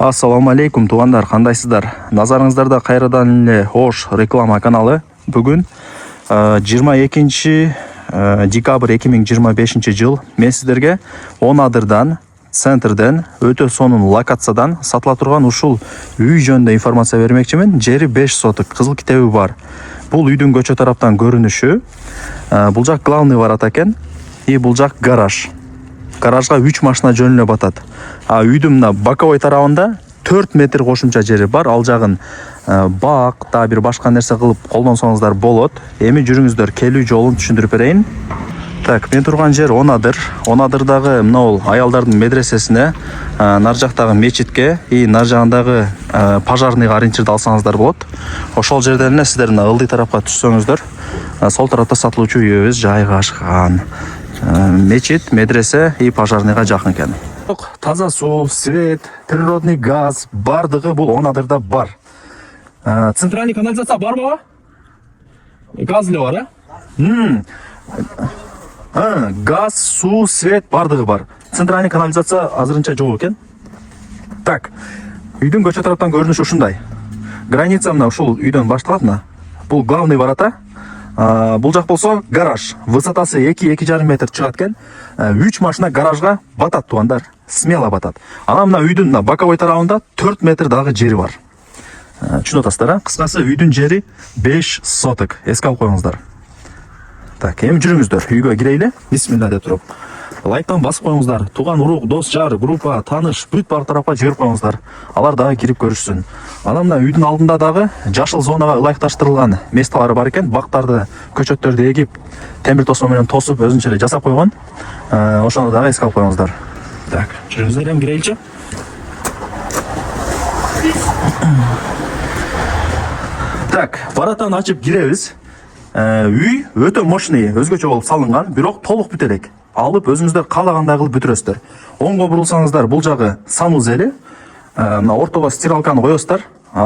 Ассаламу алейкум туғандар, қандайсыздар? Назарыңыздарда қайрадан эле Ош реклама каналы. Бүгін 22 декабрь 2025 жыл мен сіздерге Онадырдан, центрден, өтө сонун локациядан сатыла турган ушул үй жөнүндө информация бермекчимин. Жери 5 соток, кызыл китеби бар. Бул үйдүн көчө тараптан көрүнүшү. Бул жак главный ворот экен. И бул жак гараж. Гаражга 3 машина жөнүнө батат. Үйдүн мына боковой тарабында 4 метр кошумча жери бар. Ал жагын бак, да бир башка нерсе кылып колдонсоңуздар болот. Эми жүрүңүздөр, келүү жолун түшүндүрүп берейин. Так, мен турган жер Онадыр. Онадырдагы мынау аялдардын медресесине, нар жактагы мечитке и нар жагындагы пожарныйга ориентирди алсаңыздар болот. Ошол жерден эле сиздер мына ылдый тарапка түшсөңүздөр, сол тарапта сатылуучу үйүбүз жайгашкан. Мечит, медресе и пожарныйга жакын экен. Таза суу, свет, природный газ бардыгы бул Онадырда бар. Центральный канализация барбы? Газ эле бар, газ, суу, свет бардыгы бар. Центральный канализация азырынча жок экен. Так, үйдүн көчө тараптан көрүнүшү ушундай. Граница мына ушул үйдөн башталат мына. Бул главный ворота. Бул жак болсо гараж. Высотасы 2-2,5 метр чыгат экен. 3 машина гаражга батат тугандар. Смело батат. Ана мына үйдүн мына боковой тарабында 4 метр дагы жери бар. Түшүнүп атасыздар, кыскасы үйдүн жери 5 соток. Эске алып коюңуздар. Так, эми жүрүңүздөр, үйгө кирейли. Бисмилла деп туруп. Лайктан басып коюңуздар. Туган урук, дос, жар, группа, таныш, бүт бар тарапка жиберип коюңуздар. Алар дагы кирип көрүшсүн. Ана мына үйдүн алдында дагы жашыл зонага ылайыкташтырылган месталары бар экен. Бактарды, көчөттөрдү эгип, темир тосмо менен тосуп өзүнчө эле жасап койгон. Ошону дагы эске алып коюңуздар. Так, жүрүңүздөр, эми кирейинчи. Так, воротаны ачып киребиз. Үй өтө мощный, өзгөчө болуп салынган, бирок толук бүт элек. Алып өзүңүздөр каалагандай кылып бүтүрөсүздөр. Оңго бурулсаңыздар, бул жагы санузели, мына ортого стиралканы коесуздар,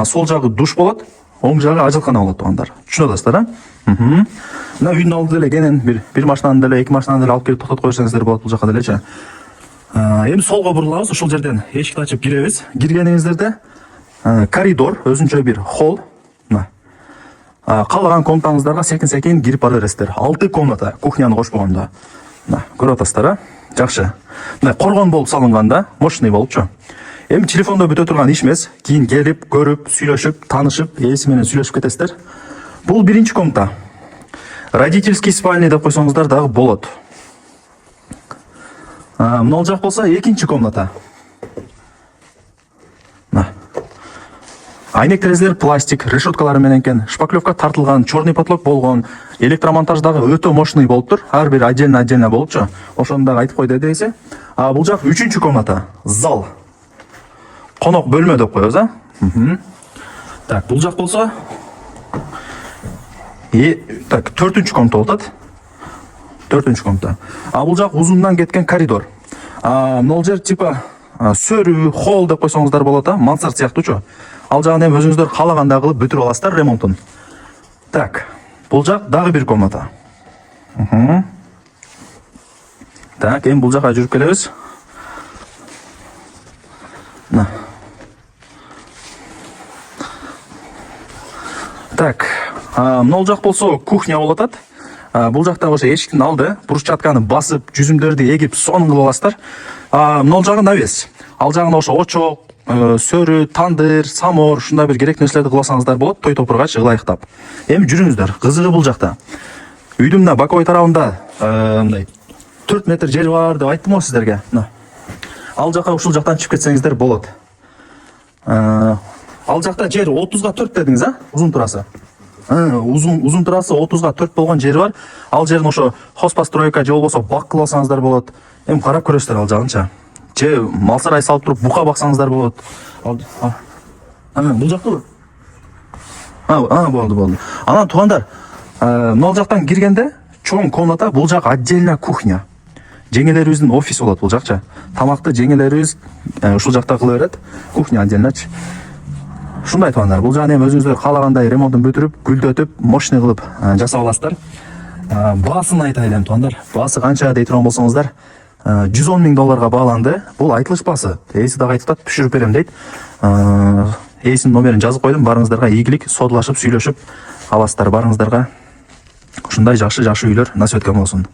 сол жагы душ болот, оң жагы ажылкана болот тугандар. Түшүнүп атасыздар, Мына үйдүн алдында эле кенен бир машинаны деле, 2 машинаны деле алып келип токтотуп койсоңуздар болот бул жака делечи. Эми солго бурулабыз, ушул жерден эшикти ачып киребиз. Киргениңиздерде коридор, өзүнчө бир холл. Калаган комнатаңыздарга секин кирип бара бересиздер. 6 комната, кухняны кошпогондо. Көрүп атасыздар, жакшы. Мына коргон болуп салынганда, мощный болупчу. Эми телефондо бүтө турган иш эмес. Кийин келип, көрүп, сүйлөшүп, таанышып, ээси менен сүйлөшүп кетесиздер. Бул биринчи комната. Родительский спальня деп койсоңуздар дагы болот. Мына жак болсо экинчи комната. Айнек терезелер пластик, решеткалары менен экен, шпаклевка тартылган, черный потолок болгон, электромонтаж дагы өтө мощный болуптур. Ар бир отдельно болупчу. Ошону дагы айтып койду десе. Бул жак үчүнчү комната, зал. Конок бөлмө деп коебуз, Так, бул жак болсо так, 4-үнчү комната болот. 4-үнчү комната. Бул жак узундан кеткен коридор. Мына жер типа сөрү, холл деп койсоңуздар болот, мансард сыяктуучу. Ал жагын эми өзүңүздөр каалагандай кылып бүтүрүп аласыздар ремонтун. Так, бул жак дагы бир комната. Так, эми бул жака жүрүп келебиз. Так, мына жак болсо кухня болот атат. Бул жакта ошо эшиктин алды, брусчатканы басып, жүзүмдөрдү эгип, сонун кылып аласыздар. Мына жагы навес. Ал жагында ошо очок, сөрү, тандыр, самор, ушундай бир керек нерселерди кыласаңыздар болот, той топургач ылайыктап. Эми жүрүңүздөр, кызыгы бул жакта. Үйдүн мына боковой тарабында мындай 4 метр жери бар деп айттым го сиздерге. Ал жака ушул жактан чыгып кетсеңиздер болот. Ал жакта жер 30га 4 дедиңиз, узун турасы. Узун турасы 30га 4 болгон жери бар. Ал жерин ошо хозпостройка же болбосо бак кылып алсаңыздар болот. Эми карап көрөсүздөр ал жагынча. Же мал сарай салып туруп бука баксаңыздар болот. Бул жактыбы? Болду. Анан тугандар, мына жактан киргенде чоң комната, бул жак отдельно кухня. Жеңелерибиздин офиси болот бул жакча. Тамакты жеңелерибиз ушул жакта кыла берет. Кухня отдельночу. Ушундай тугандар, бул жагын эми өзүңүздөр каалагандай ремонтун бүтүрүп, гүлдөтүп, мощный кылып жасап аласыздар. Баасын айтайлы тугандар. Баасы канча дей турган болсоңуздар, $110 000 бааланды. Бул айтылышпасы. Эси дагы айтып атат, түшүрүп берем дейт. Эсинин номерин жазып койдум. Барыңыздарга ийгилик, содулашып, сүйлөшүп аласыздар. Барыңыздарга ушундай жакшы үйлөр насип эткөн болсун.